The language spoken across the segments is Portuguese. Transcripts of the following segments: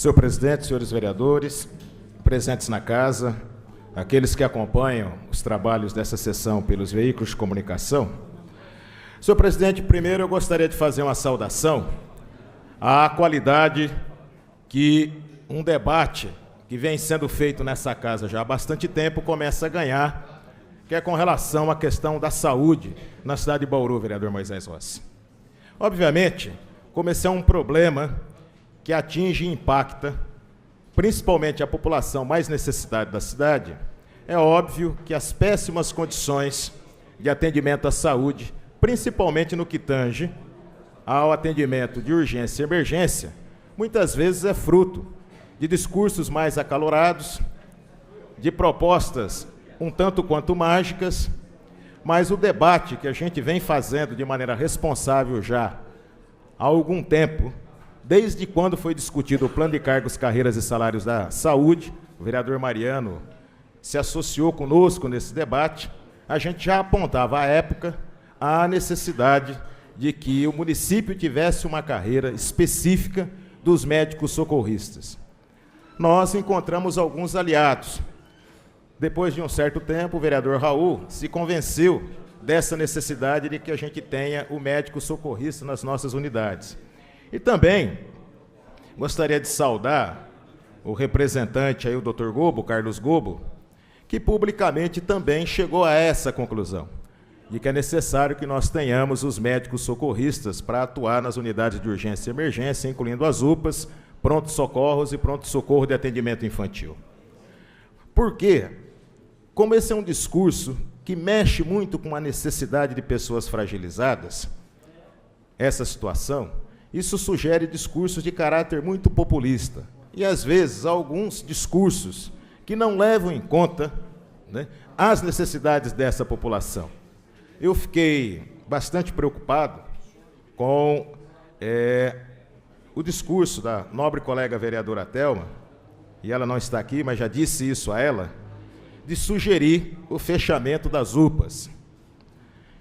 Senhor presidente, senhores vereadores, presentes na casa, aqueles que acompanham os trabalhos dessa sessão pelos veículos de comunicação. Senhor presidente, primeiro eu gostaria de fazer uma saudação à qualidade que um debate que vem sendo feito nessa casa já há bastante tempo começa a ganhar, que é com relação à questão da saúde na cidade de Bauru, vereador Moisés Rossi. Obviamente, como esse é um problema que atinge e impacta principalmente a população mais necessitada da cidade, é óbvio que as péssimas condições de atendimento à saúde, principalmente no que tange ao atendimento de urgência e emergência, muitas vezes é fruto de discursos mais acalorados, de propostas um tanto quanto mágicas, mas o debate que a gente vem fazendo de maneira responsável já há algum tempo, desde quando foi discutido o Plano de Cargos, Carreiras e Salários da Saúde, o vereador Mariano se associou conosco nesse debate, a gente já apontava à época a necessidade de que o município tivesse uma carreira específica dos médicos socorristas. Nós encontramos alguns aliados. Depois de um certo tempo, o vereador Raul se convenceu dessa necessidade de que a gente tenha o médico socorrista nas nossas unidades. E também gostaria de saudar o representante aí, o Dr. Gobo, Carlos Gobo, que publicamente também chegou a essa conclusão, de que é necessário que nós tenhamos os médicos socorristas para atuar nas unidades de urgência e emergência, incluindo as UPAs, pronto-socorros e pronto-socorro de atendimento infantil. Por quê? Como esse é um discurso que mexe muito com a necessidade de pessoas fragilizadas, essa situação, isso sugere discursos de caráter muito populista e, às vezes, alguns discursos que não levam em conta, né, as necessidades dessa população. Eu fiquei bastante preocupado com o discurso da nobre colega vereadora Thelma, e ela não está aqui, mas já disse isso a ela, de sugerir o fechamento das UPAs.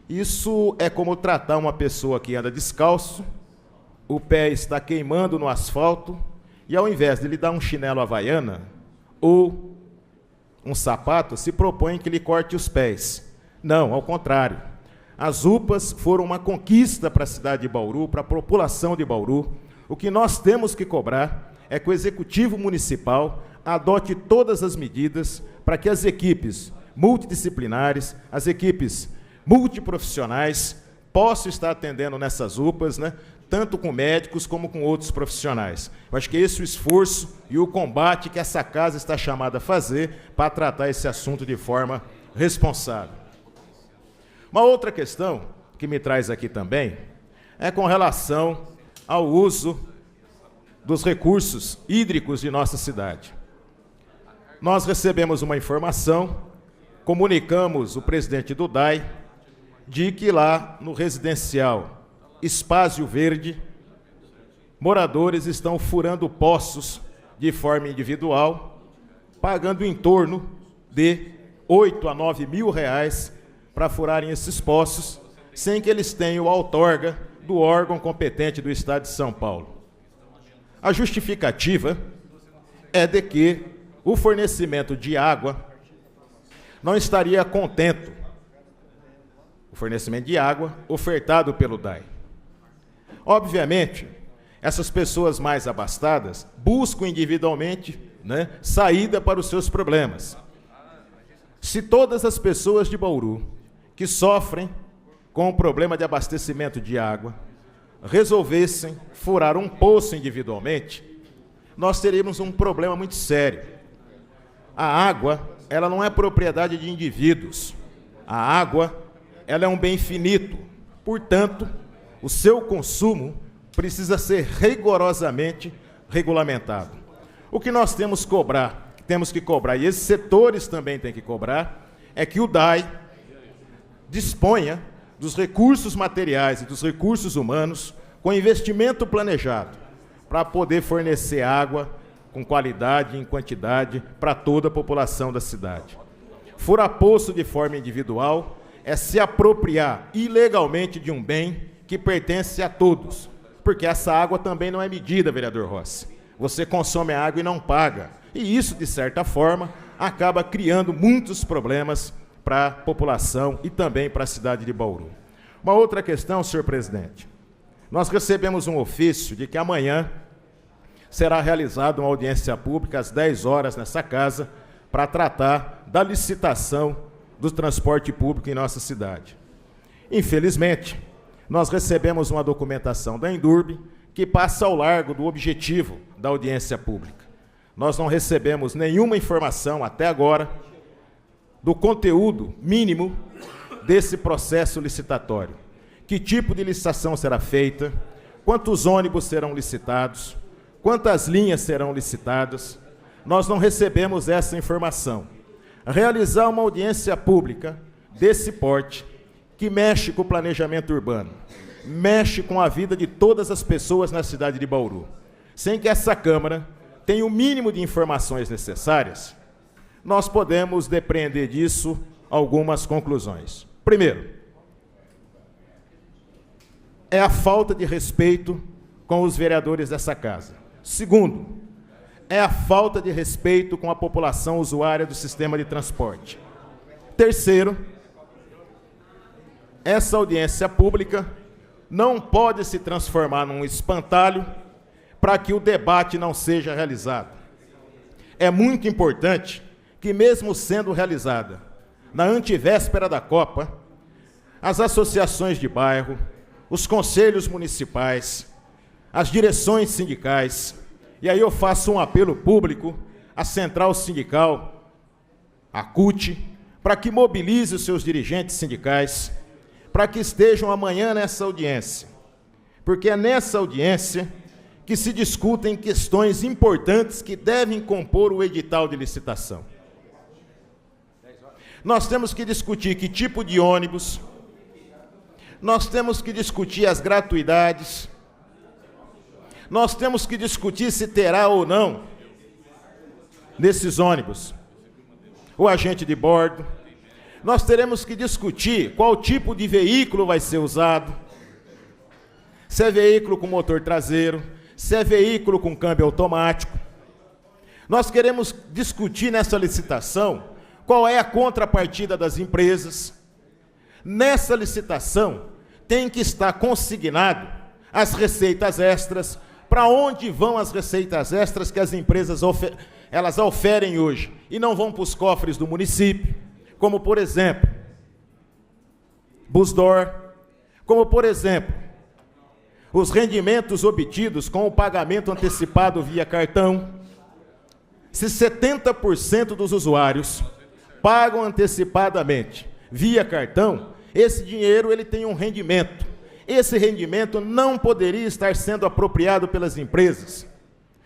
Isso é como tratar uma pessoa que anda descalço, o pé está queimando no asfalto, e ao invés de lhe dar um chinelo havaiana ou um sapato, se propõe que lhe corte os pés. Não, ao contrário. As UPAs foram uma conquista para a cidade de Bauru, para a população de Bauru. O que nós temos que cobrar é que o Executivo Municipal adote todas as medidas para que as equipes multidisciplinares, as equipes multiprofissionais possam estar atendendo nessas UPAs, né, tanto com médicos como com outros profissionais. Eu acho que é esse o esforço e o combate que essa casa está chamada a fazer para tratar esse assunto de forma responsável. Uma outra questão que me traz aqui também é com relação ao uso dos recursos hídricos de nossa cidade. Nós recebemos uma informação, comunicamos o presidente do DAI, de que lá no residencial Espásio Verde, moradores estão furando poços de forma individual, pagando em torno de 8 a 9 mil reais para furarem esses poços, sem que eles tenham a outorga do órgão competente do Estado de São Paulo. A justificativa é de que o fornecimento de água não estaria contento, o fornecimento de água ofertado pelo DAI. Obviamente, essas pessoas mais abastadas buscam individualmente, né, saída para os seus problemas. Se todas as pessoas de Bauru que sofrem com o problema de abastecimento de água resolvessem furar um poço individualmente, nós teríamos um problema muito sério. A água, ela não é propriedade de indivíduos. A água, ela é um bem finito. Portanto, o seu consumo precisa ser rigorosamente regulamentado. O que nós temos que cobrar, e esses setores também têm que cobrar, é que o DAI disponha dos recursos materiais e dos recursos humanos com investimento planejado para poder fornecer água com qualidade e em quantidade para toda a população da cidade. Furar poço de forma individual é se apropriar ilegalmente de um bem que pertence a todos, porque essa água também não é medida, vereador Rossi. você consome a água e não paga. E isso, de certa forma, acaba criando muitos problemas para a população e também para a cidade de Bauru. Uma outra questão, senhor presidente. Nós recebemos um ofício de que amanhã será realizada uma audiência pública às 10 horas nessa casa para tratar da licitação do transporte público em nossa cidade. Infelizmente, nós recebemos uma documentação da Endurbe que passa ao largo do objetivo da audiência pública. Nós não recebemos nenhuma informação até agora do conteúdo mínimo desse processo licitatório. Que tipo de licitação será feita, quantos ônibus serão licitados, quantas linhas serão licitadas. Nós não recebemos essa informação. Realizar uma audiência pública desse porte, que mexe com o planejamento urbano, mexe com a vida de todas as pessoas na cidade de Bauru, sem que essa Câmara tenha o mínimo de informações necessárias, nós podemos depreender disso algumas conclusões. Primeiro, é a falta de respeito com os vereadores dessa casa. Segundo, é a falta de respeito com a população usuária do sistema de transporte. Terceiro, essa audiência pública não pode se transformar num espantalho para que o debate não seja realizado. É muito importante que, mesmo sendo realizada na antevéspera da Copa, as associações de bairro, os conselhos municipais, as direções sindicais, e aí eu faço um apelo público à Central Sindical, à CUT, para que mobilize os seus dirigentes sindicais, para que estejam amanhã nessa audiência, porque é nessa audiência que se discutem questões importantes que devem compor o edital de licitação. Nós temos que discutir que tipo de ônibus, nós temos que discutir as gratuidades, nós temos que discutir se terá ou não, nesses ônibus, o agente de bordo. Nós teremos que discutir qual tipo de veículo vai ser usado, se é veículo com motor traseiro, se é veículo com câmbio automático. Nós queremos discutir nessa licitação qual é a contrapartida das empresas. Nessa licitação tem que estar consignado as receitas extras, para onde vão as receitas extras que as empresas elas oferem hoje e não vão para os cofres do município, como, por exemplo, Busdor, como, por exemplo, os rendimentos obtidos com o pagamento antecipado via cartão. Se 70% dos usuários pagam antecipadamente via cartão, esse dinheiro ele tem um rendimento. Esse rendimento não poderia estar sendo apropriado pelas empresas,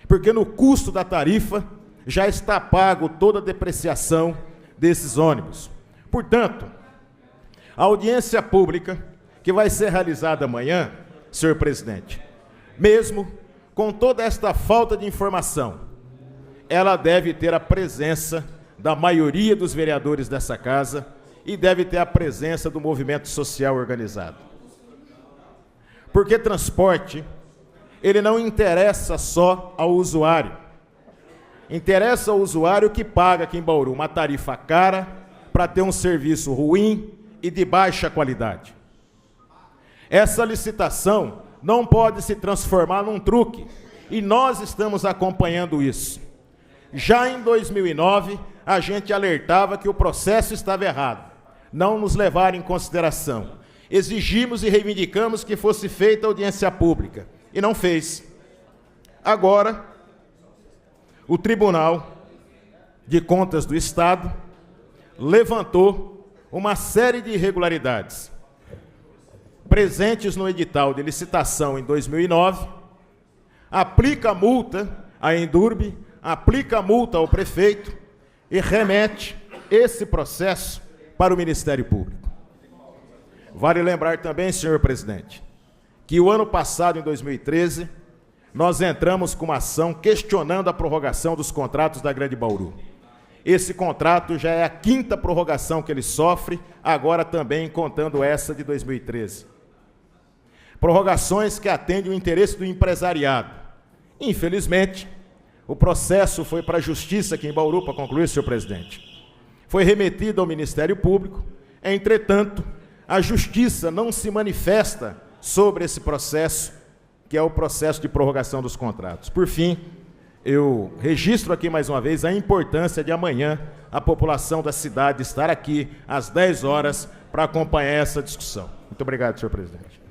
porque no custo da tarifa já está pago toda a depreciação desses ônibus. Portanto, a audiência pública que vai ser realizada amanhã, senhor presidente, mesmo com toda esta falta de informação, ela deve ter a presença da maioria dos vereadores dessa casa e deve ter a presença do movimento social organizado. Porque transporte, ele não interessa só ao usuário. Interessa ao usuário que paga aqui em Bauru uma tarifa cara para ter um serviço ruim e de baixa qualidade. Essa licitação não pode se transformar num truque, e nós estamos acompanhando isso. Já em 2009, a gente alertava que o processo estava errado, não nos levaram em consideração. Exigimos e reivindicamos que fosse feita audiência pública, e não fez. Agora, o Tribunal de Contas do Estado levantou uma série de irregularidades presentes no edital de licitação em 2009, aplica multa à Endurbe, aplica multa ao prefeito e remete esse processo para o Ministério Público. Vale lembrar também, senhor presidente, que o ano passado, em 2013, nós entramos com uma ação questionando a prorrogação dos contratos da Grande Bauru. Esse contrato já é a 5ª prorrogação que ele sofre, agora também contando essa de 2013. Prorrogações que atendem o interesse do empresariado. Infelizmente, O processo foi para a Justiça aqui em Bauru para concluir, senhor presidente. Foi remetido ao Ministério Público. Entretanto, a Justiça não se manifesta sobre esse processo, que é o processo de prorrogação dos contratos. Por fim, eu registro aqui mais uma vez a importância de amanhã a população da cidade estar aqui às 10 horas para acompanhar essa discussão. Muito obrigado, senhor presidente.